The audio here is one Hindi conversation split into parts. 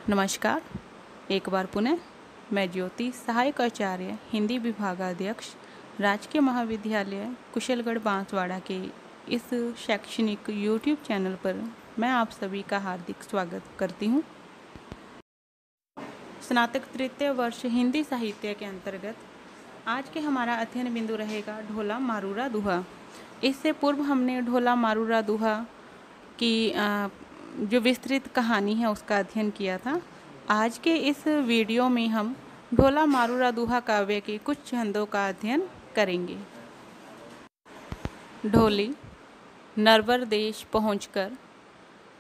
नमस्कार। एक बार पुनः मैं ज्योति, सहायक आचार्य हिंदी विभागाध्यक्ष, राजकीय महाविद्यालय कुशलगढ़ बांसवाड़ा के इस शैक्षणिक यूट्यूब चैनल पर मैं आप सभी का हार्दिक स्वागत करती हूँ। स्नातक तृतीय वर्ष हिंदी साहित्य के अंतर्गत आज के हमारा अध्ययन बिंदु रहेगा ढोला मारूरा दुहा। इससे पूर्व हमने ढोला मारूरा दुहा की जो विस्तृत कहानी है उसका अध्ययन किया था। आज के इस वीडियो में हम ढोला मारूरा दुहा काव्य के कुछ छंदों का अध्ययन करेंगे। ढोली नरवर देश पहुंचकर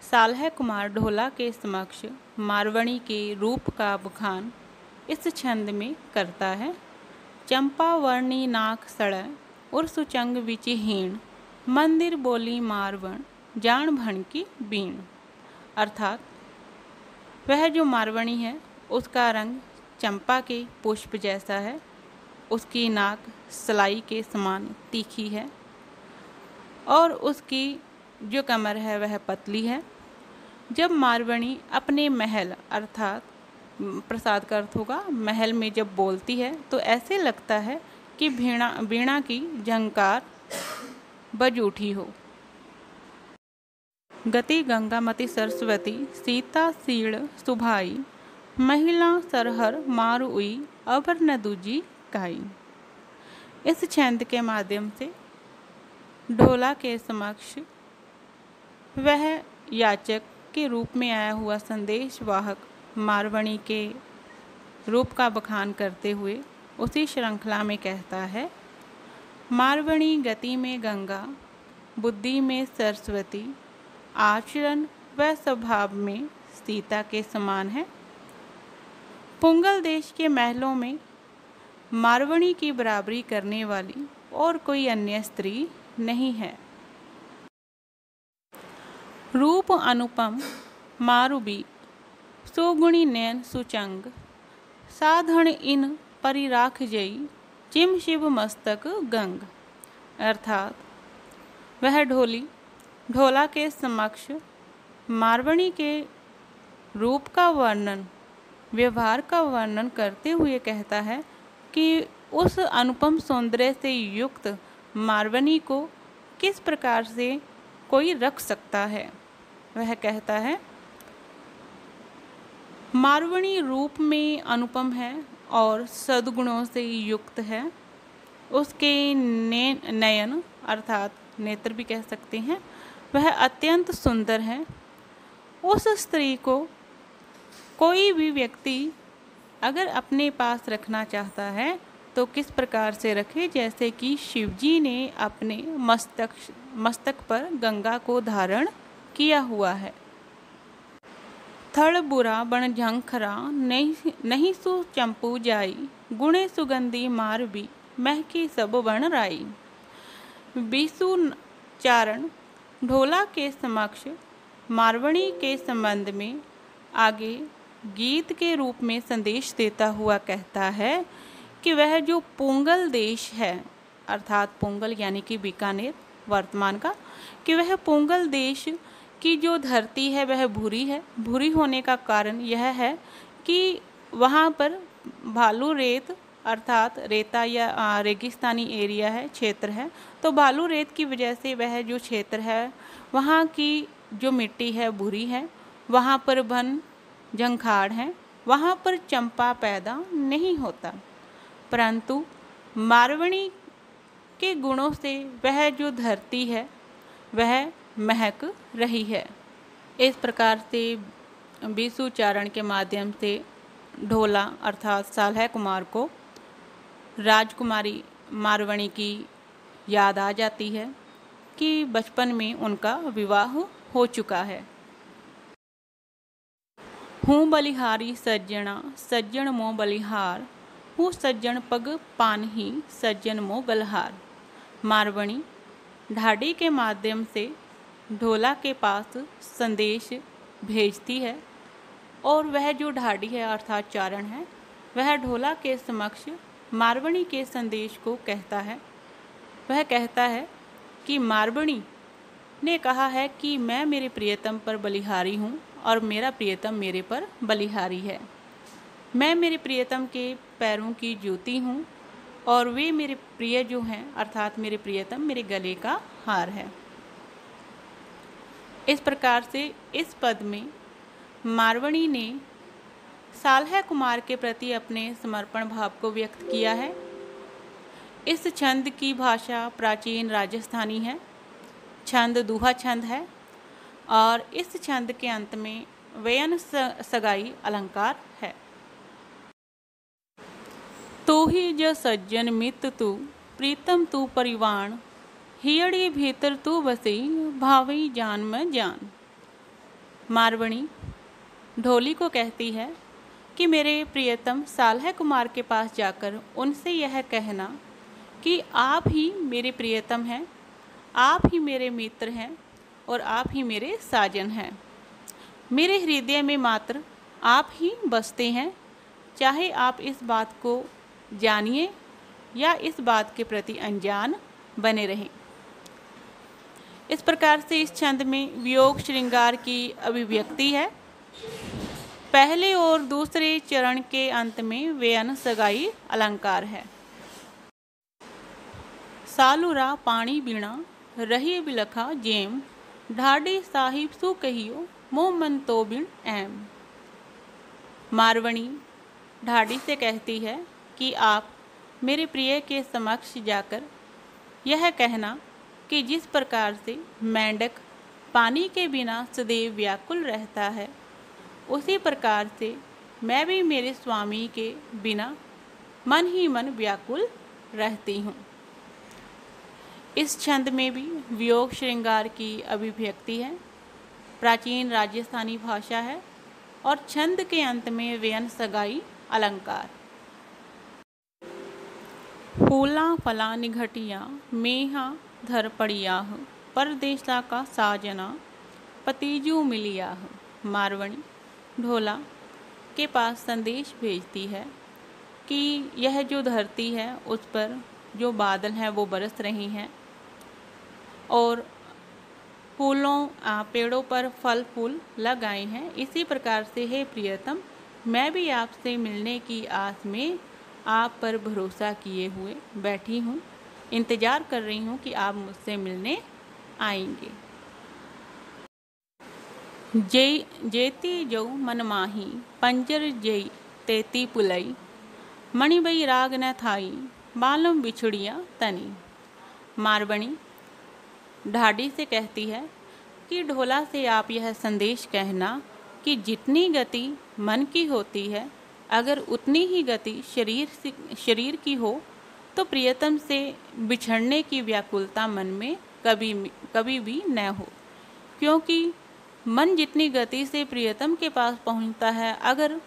सालह कुमार ढोला के समक्ष मारवणी के रूप का बखान इस छंद में करता है। चंपा वर्णी नाक सड़ और सुचंग विचिहीण, मंदिर बोली मारवण जान भण की बीण। अर्थात वह जो मारवणी है उसका रंग चंपा के पुष्प जैसा है, उसकी नाक सलाई के समान तीखी है और उसकी जो कमर है वह पतली है। जब मारवणी अपने महल अर्थात प्रसाद का अर्थ होगा महल में जब बोलती है तो ऐसे लगता है कि वीणा की झंकार बज उठी हो। गति गंगामती सरस्वती सीता सीड़ सुभाई, महिला सरहर मारुई अबर न दूजी काई। इस छंद के माध्यम से ढोला के समक्ष वह याचक के रूप में आया हुआ संदेश वाहक मारवणी के रूप का बखान करते हुए उसी श्रृंखला में कहता है, मारवणी गति में गंगा, बुद्धि में सरस्वती, आचरण व स्वभाव में सीता के समान है। पुंगल देश के महलों में मारवणी की बराबरी करने वाली और कोई अन्य स्त्री नहीं है। रूप अनुपम मारुबी, सुगुणी नैन सुचंग, साधन इन परिराख जई, चिम शिव मस्तक गंग। अर्थात वह ढोला के समक्ष मारवणी के रूप का वर्णन, व्यवहार का वर्णन करते हुए कहता है कि उस अनुपम सौंदर्य से युक्त मारवणी को किस प्रकार से कोई रख सकता है। वह कहता है, मारवणी रूप में अनुपम है और सद्गुणों से युक्त है। उसके नयन अर्थात नेत्र भी कह सकते हैं, वह अत्यंत सुंदर है। उस स्त्री को कोई भी व्यक्ति अगर अपने पास रखना चाहता है तो किस प्रकार से रखे, जैसे कि शिवजी ने अपने मस्तक पर गंगा को धारण किया हुआ है। थड़ बुरा बण झंखरा, नहीं सु चंपू जाई, गुणे सुगंधी मारबी, महकी सब बण राई। बीसु चारण ढोला के समक्ष मारवणी के संबंध में आगे गीत के रूप में संदेश देता हुआ कहता है कि वह जो पुंगल देश है अर्थात पुंगल यानी कि बीकानेर वर्तमान का, कि वह पुंगल देश की जो धरती है वह भूरी है। भूरी होने का कारण यह है कि वहाँ पर भालू रेत अर्थात रेता या रेगिस्तानी एरिया है, क्षेत्र है। तो भालू रेत की वजह से वह जो क्षेत्र है वहाँ की जो मिट्टी है भूरी है, वहाँ पर वन झंखाड़ है, वहाँ पर चंपा पैदा नहीं होता। परंतु मारवणी के गुणों से वह जो धरती है वह महक रही है। इस प्रकार से बीसु चारण के माध्यम से ढोला अर्थात सालह कुमार को राजकुमारी मारवणी की याद आ जाती है कि बचपन में उनका विवाह हो चुका है। हूँ बलिहारी सज्जना, सज्जन मों बलिहार, हूँ सज्जन पग पानही, सज्जन मों गलहार। मारवणी ढाडी के माध्यम से ढोला के पास संदेश भेजती है और वह जो ढाडी है अर्थात चारण है वह ढोला के समक्ष मारवणी के संदेश को कहता है। वह कहता है कि मारवणी ने कहा है कि मैं मेरे प्रियतम पर बलिहारी हूँ और मेरा प्रियतम मेरे पर बलिहारी है। मैं मेरे प्रियतम के पैरों की जूती हूँ और वे मेरे प्रिय जो हैं अर्थात मेरे प्रियतम मेरे गले का हार है। इस प्रकार से इस पद में मारवणी ने सालह कुमार के प्रति अपने समर्पण भाव को व्यक्त किया है। इस छंद की भाषा प्राचीन राजस्थानी है। छंद दूहा छंद है और इस छंद के अंत में व्ययन सगाई अलंकार है। तो ही ज सज्जन मित तू प्रीतम तू परिवाण, हियड़ी भीतर तू बसी भावई जान में जान। मारवणी ढोली को कहती है कि मेरे प्रियतम सालह कुमार के पास जाकर उनसे यह कहना कि आप ही मेरे प्रियतम हैं, आप ही मेरे मित्र हैं और आप ही मेरे साजन हैं। मेरे हृदय में मात्र आप ही बसते हैं, चाहे आप इस बात को जानिए या इस बात के प्रति अनजान बने रहें। इस प्रकार से इस छंद में वियोग श्रृंगार की अभिव्यक्ति है। पहले और दूसरे चरण के अंत में व्ययन सगाई अलंकार है। सालुरा पानी बिना रही बिलखा जेम, ढाडी साहिब सु कहियो मोह मन तो बिन एम। मारवणी ढाडी से कहती है कि आप मेरे प्रिय के समक्ष जाकर यह कहना कि जिस प्रकार से मेंढक पानी के बिना सदैव व्याकुल रहता है, उसी प्रकार से मैं भी मेरे स्वामी के बिना मन ही मन व्याकुल रहती हूँ। इस छंद में भी वियोग श्रृंगार की अभिव्यक्ति है। प्राचीन राजस्थानी भाषा है और छंद के अंत में व्ययन सगाई अलंकार। फूला फला निघटिया मेहा धर पड़ियाह, परदेशा का साजना पतिजू मिलियाह। मारवणी ढोला के पास संदेश भेजती है कि यह जो धरती है उस पर जो बादल हैं वो बरस रहे हैं और फूलों पेड़ों पर फल फूल लग आए हैं। इसी प्रकार से हे प्रियतम, मैं भी आपसे मिलने की आस में आप पर भरोसा किए हुए बैठी हूँ, इंतज़ार कर रही हूँ कि आप मुझसे मिलने आएंगे। जय जेती जऊ मनमाही पंजर जई तेती पुलई, मणिबई राग न थाई बालम बिछुड़िया तनी। मारवणी ढाडी से कहती है कि ढोला से आप यह संदेश कहना कि जितनी गति मन की होती है, अगर उतनी ही गति शरीर की हो तो प्रियतम से बिछड़ने की व्याकुलता मन में कभी भी न हो, क्योंकि मन जितनी गति से प्रियतम के पास पहुंचता है, अगर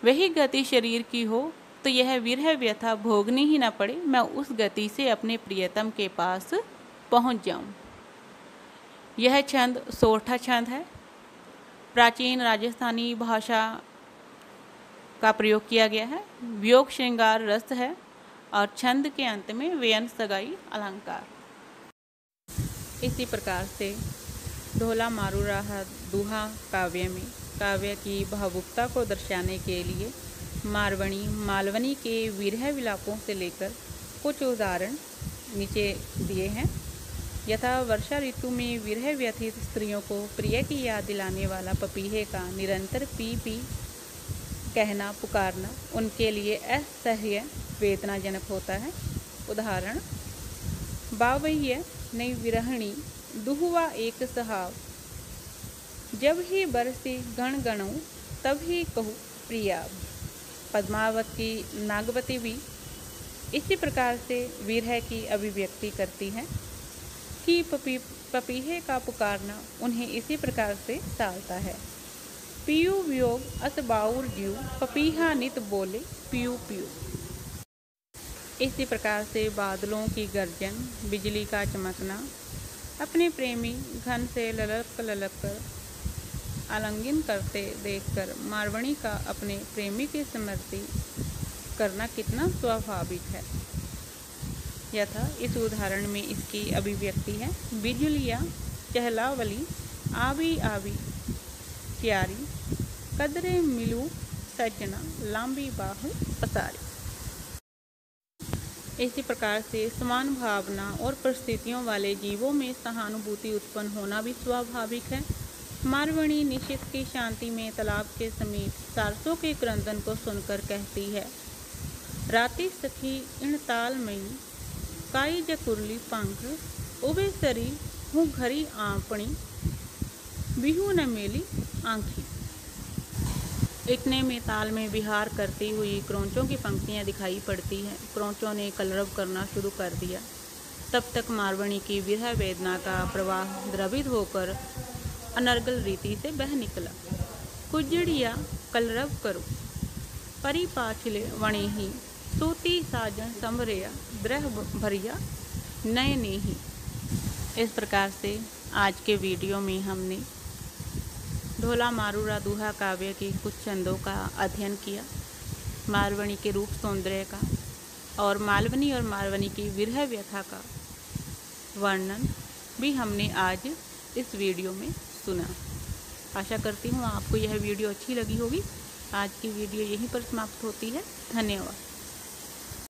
वही गति शरीर की हो तो यह विरह व्यथा भोगनी ही न पड़े, मैं उस गति से अपने प्रियतम के पास पहुंच जाऊं। यह छंद सोरठा छंद है। प्राचीन राजस्थानी भाषा का प्रयोग किया गया है। वियोग श्रृंगार रस है और छंद के अंत में व्ययन सगाई अलंकार। इसी प्रकार से ढोला मारूराहा दूहा काव्य में काव्य की भावुकता को दर्शाने के लिए मालवनी के विरह विलापों से लेकर कुछ उदाहरण नीचे दिए हैं। यथा वर्षा ऋतु में विरह व्यथित स्त्रियों को प्रिय की याद दिलाने वाला पपीहे का निरंतर पी पी कहना पुकारना उनके लिए असह्य वेदनाजनक होता है। उदाहरण बावह्य नई विरहणी दुहुआ एक सहाव, जब ही बरसी गण गणों तब ही कहूँ प्रिया। पद्मावती नागवती भी इसी प्रकार से विरह की अभिव्यक्ति करती है कि पपीहे का पुकारना उन्हें इसी प्रकार से टालता है। पियू वियोग अस बाउर जीव पपीहा नित बोले पियू पियू। इसी प्रकार से बादलों की गर्जन बिजली का चमकना अपने प्रेमी घन से ललक ललक कर आलिंगन करते देखकर मारवणी का अपने प्रेमी की स्मृति करना कितना स्वाभाविक है। यथा इस उदाहरण में इसकी अभिव्यक्ति है बिजुलिया चहलावली आवी आवी, क्यारी, कदरे मिलू सजना, लांबी बाहु पसारी। इसी प्रकार से समान भावना और परिस्थितियों वाले जीवों में सहानुभूति उत्पन्न होना भी स्वाभाविक है। मारवणी निशित की शांति में तालाब के समीप सारसों के क्रंदन को सुनकर कहती है, राती सखी इन तालमयी काई जकुरली पंख उबे सरी हूँ घरी आपणी बिहू न मेली आँखी। इतने में ताल में विहार करती हुई क्रोंचों की पंक्तियां दिखाई पड़ती हैं। क्रोंचों ने कलरव करना शुरू कर दिया। तब तक मारवणी की विरह वेदना का प्रवाह द्रवित होकर अनर्गल रीति से बह निकला। कुजड़िया कलरव करो परी पाछले वणे ही सूती साजन संवरिया द्रह भरिया नयने ही। इस प्रकार से आज के वीडियो में हमने ढोला मारूरा दूहा काव्य के कुछ छंदों का अध्ययन किया, मारवणी के रूप सौंदर्य का और मालवनी और मारवनी की विरह व्यथा का वर्णन भी हमने आज इस वीडियो में सुना। आशा करती हूँ आपको यह वीडियो अच्छी लगी होगी। आज की वीडियो यहीं पर समाप्त होती है। धन्यवाद।